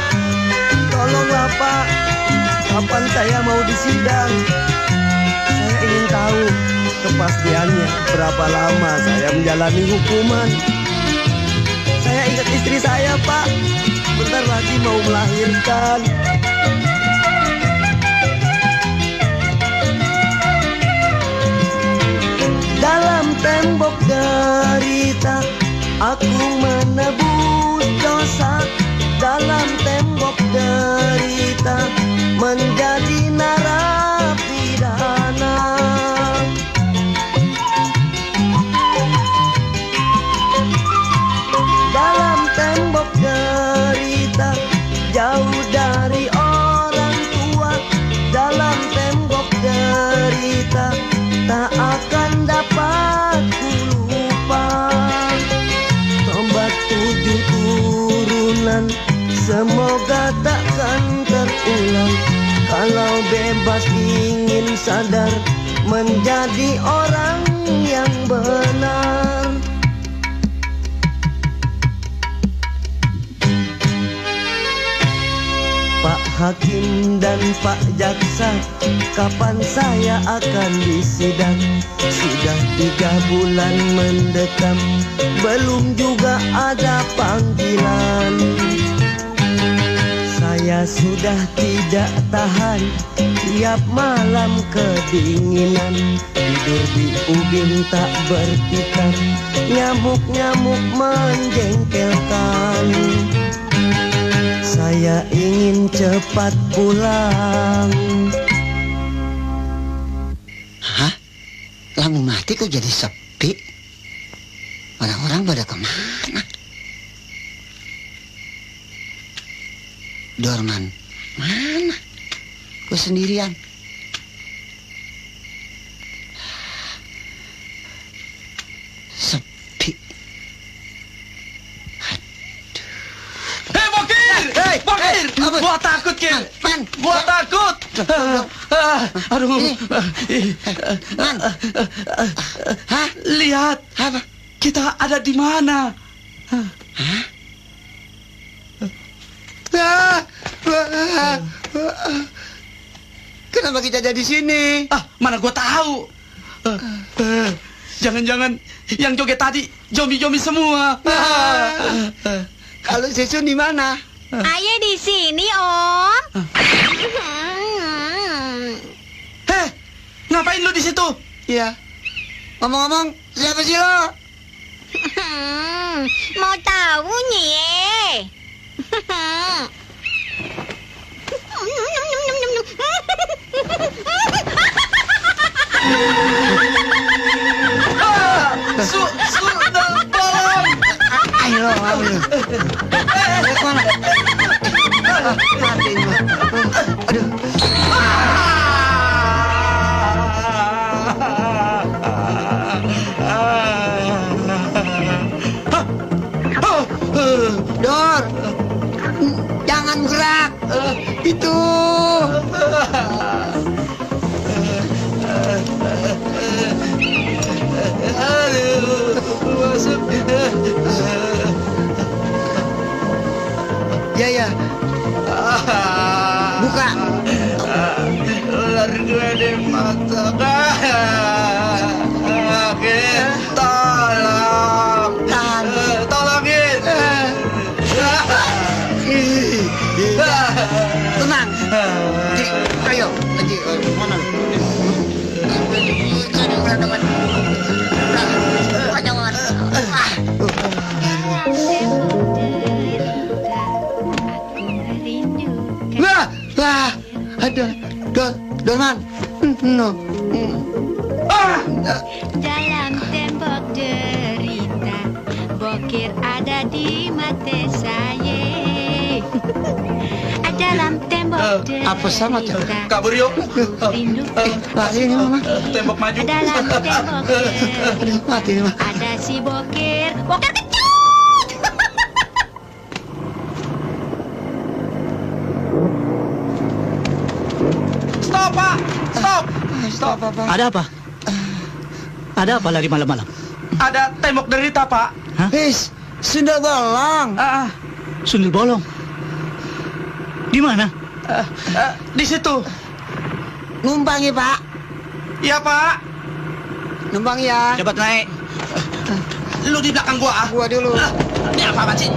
tolonglah Pak, kapan saya mau disidang? Saya ingin tahu kepastiannya berapa lama saya menjalani hukuman. Saya ingat istri saya Pak, bentar lagi mau melahirkan. Dalam tembok derita, aku menebus dosa. Dalam tembok derita, menjadi narapidana. Dalam tembok derita, jauh dari orang tua. Dalam tembok derita, tak akan dapat ku lupa. Tobat 7 turunan, semoga takkan terulang. Kalau bebas ingin sadar, menjadi orang yang benar. Pak Hakim dan Pak Jaksa, kapan saya akan disidang? Sudah 3 bulan mendekam, belum juga ada panggilan. Saya Saya sudah tidak tahan, tiap malam kedinginan, tidur di ubin tak bertitan, nyamuk-nyamuk menjengkelkan. Saya ingin cepat pulang. Hah? Lampu mati kok jadi sepi? Orang-orang pada kemana? Dorman, mana? Gue sendirian. Sepi. Hei, Bokir! Bokir! Gua takut, Kir! Gua takut! Aduh. Man. Hah? Lihat. Apa? Kita ada di mana? Hah? Kenapa kita ada di sini? Mana gua tahu. Jangan-jangan yang joget tadi zombie-zombie semua. Kalau Sesun di mana? Ayah di sini, Om. Heh, ngapain lu di situ? Iya. Ngomong-ngomong, siapa sih lo? Mau tahu nih? Tolong! Ayo, ayo. Mana? Mati ini. Aduh. Dor, jangan gerak. Itu. Ya ya. Buka. Ular gue di mata. Tolong. Tolongin. Tenang. Ayo, lagi mana? Wah, ada Dorman. No. Dalam tembok derita, Bokir ada di mata saya. Dalam tembok derita, Apa sama tuh? Kabur yuk. rindu. Lari ini mama. Tembok maju. Dalam tembok derita, Mati ini mah. ada si Bokir. Bokir kecut. Stop, Pak! Stop! Stop, Pak. Ada apa? Ada apa lari malam-malam? Ada tembok derita, Pak. His, Sundel Bolong. Sundel Bolong? Di mana? Di situ. Numpang ya, Pak. Iya, Pak. Numpang ya. Cepat naik. Lu di belakang gua. Gua dulu. Ini apa sih?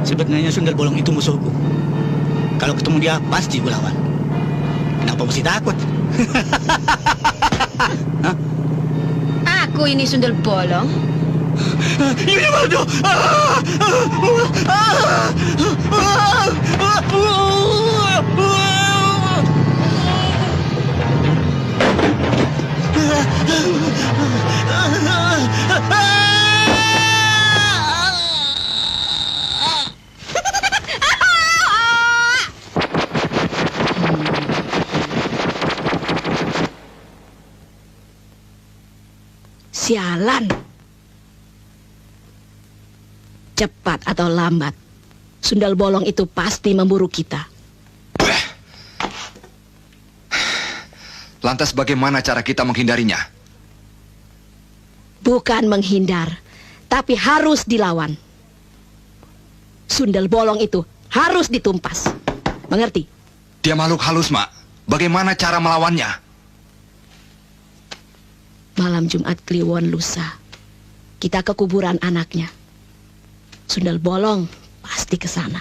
Sebenarnya Sundel Bolong itu musuhku. Kalau ketemu dia pasti gue lawan. Kenapa mesti takut? Aku ini Sundel Bolong. Ini waduh. Sialan. Cepat atau lambat, Sundel Bolong itu pasti memburu kita. Lantas bagaimana cara kita menghindarinya? Bukan menghindar, tapi harus dilawan. Sundel Bolong itu harus ditumpas. Mengerti? Dia makhluk halus, Mak. Bagaimana cara melawannya? Malam Jumat Kliwon lusa, kita ke kuburan anaknya. Sundel Bolong pasti ke sana.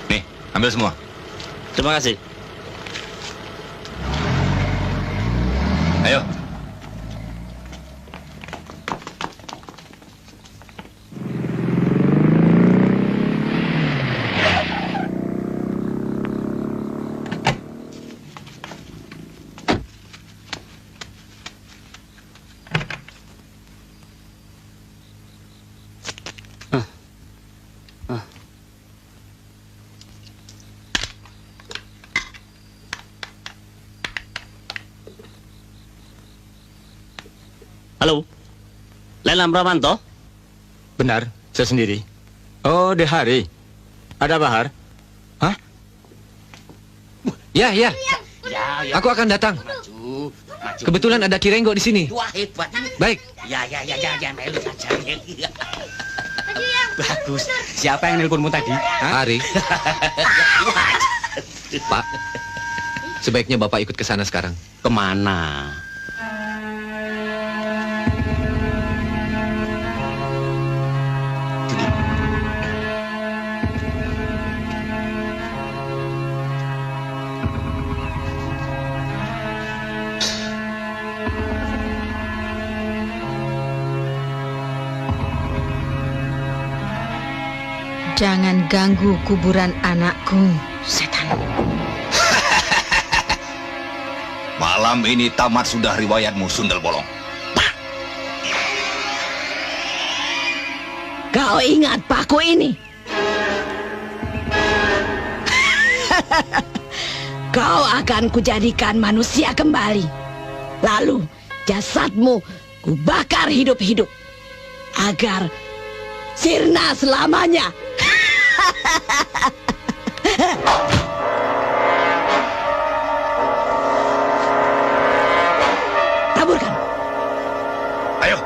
Nih, ambil semua. Terima kasih. Ayo. Halo, Lelam Pramanto? Benar, saya sendiri. Oh, Dehari. Ada Bahar? Hah? Ya. Aku akan datang. Maju. Kebetulan ada Kirenggo di sini. Wah, hebat. Baik. Ya, Melu saja. Bagus. Siapa yang nelponmu tadi? Ari. Pak, sebaiknya Bapak ikut ke sana sekarang. Kemana? Jangan ganggu kuburan anakku, setan. Malam ini tamat sudah riwayatmu, Sundel Bolong. Kau ingat paku ini? Kau akan kujadikan manusia kembali. Lalu jasadmu kubakar hidup-hidup agar sirna selamanya. Taburkan. Ayo.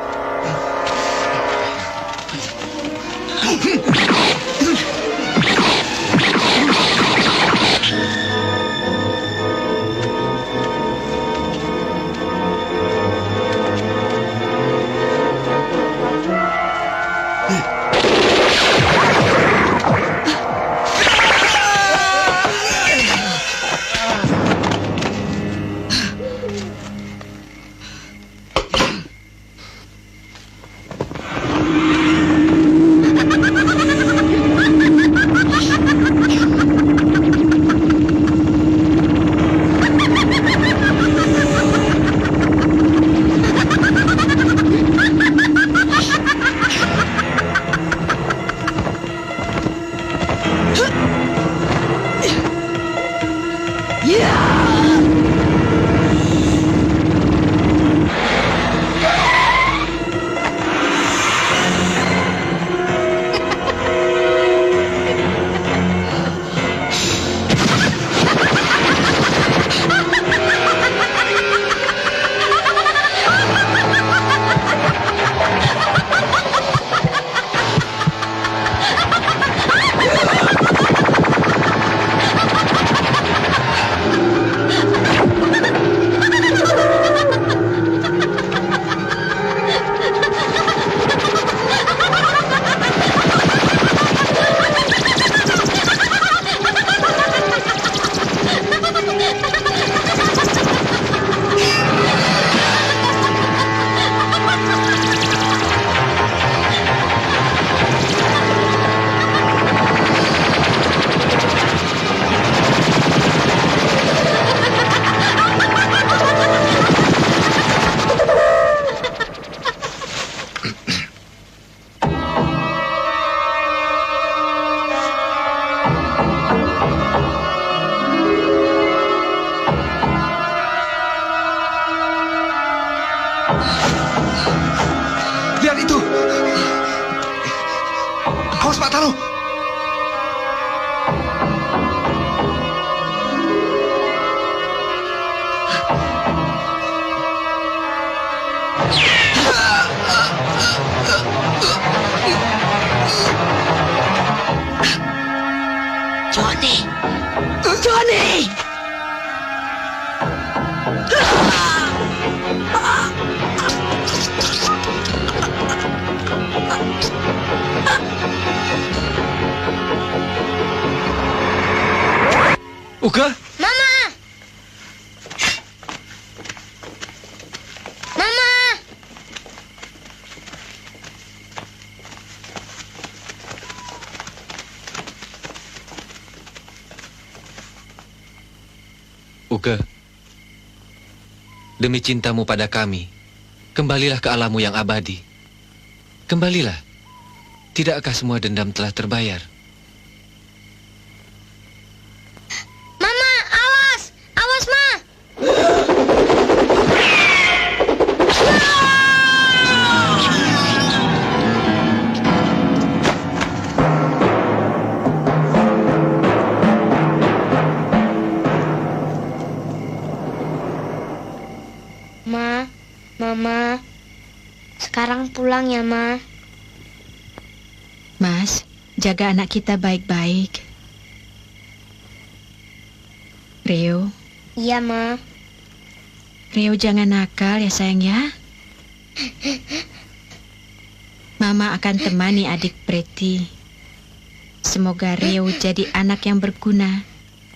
Lihat itu. Awas Pak Taro. Uka? Mama! Mama! Uka, demi cintamu pada kami, kembalilah ke alammu yang abadi. Kembalilah. Tidakkah semua dendam telah terbayar? Mama, awas! Awas, Ma! Ma, Mama, sekarang pulang ya, Ma. Mas, jaga anak kita baik-baik. Rio, Iya, Ma. Rio jangan nakal ya sayang ya. Mama akan temani adik Preti. Semoga Rio jadi anak yang berguna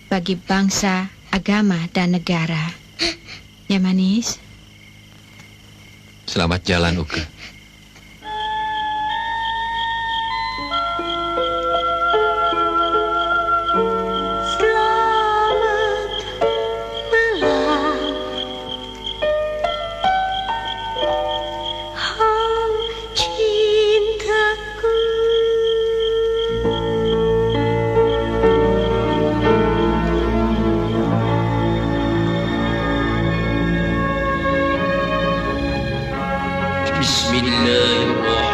bagi bangsa, agama, dan negara. Ya manis? Selamat jalan, Uka.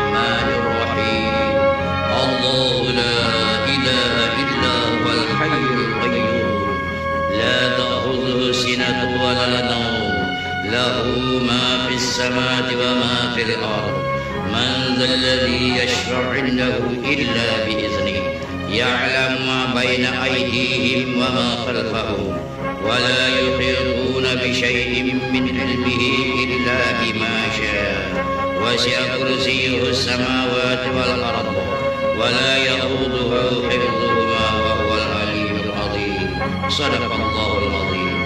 Bismillahirrahmanirrahim. Allah la ilaha illa huwal hayyul qayyum. La ta'khudhuhu sinatun wa la nawm. Lahu ma fis samawati wa ma fil ard. Man dhal ladzi yashfa'u 'indahu illa bi idhnihi. Ya'lamu ma baina aydihim wa ma khalfahum. Wa la yuhituna bi shay'in min 'ilmihi illa bima sha'a. وسع كرسيه السماوات والأرض ولا يؤوده حفظهما وهو العلي العظيم صدق الله العظيم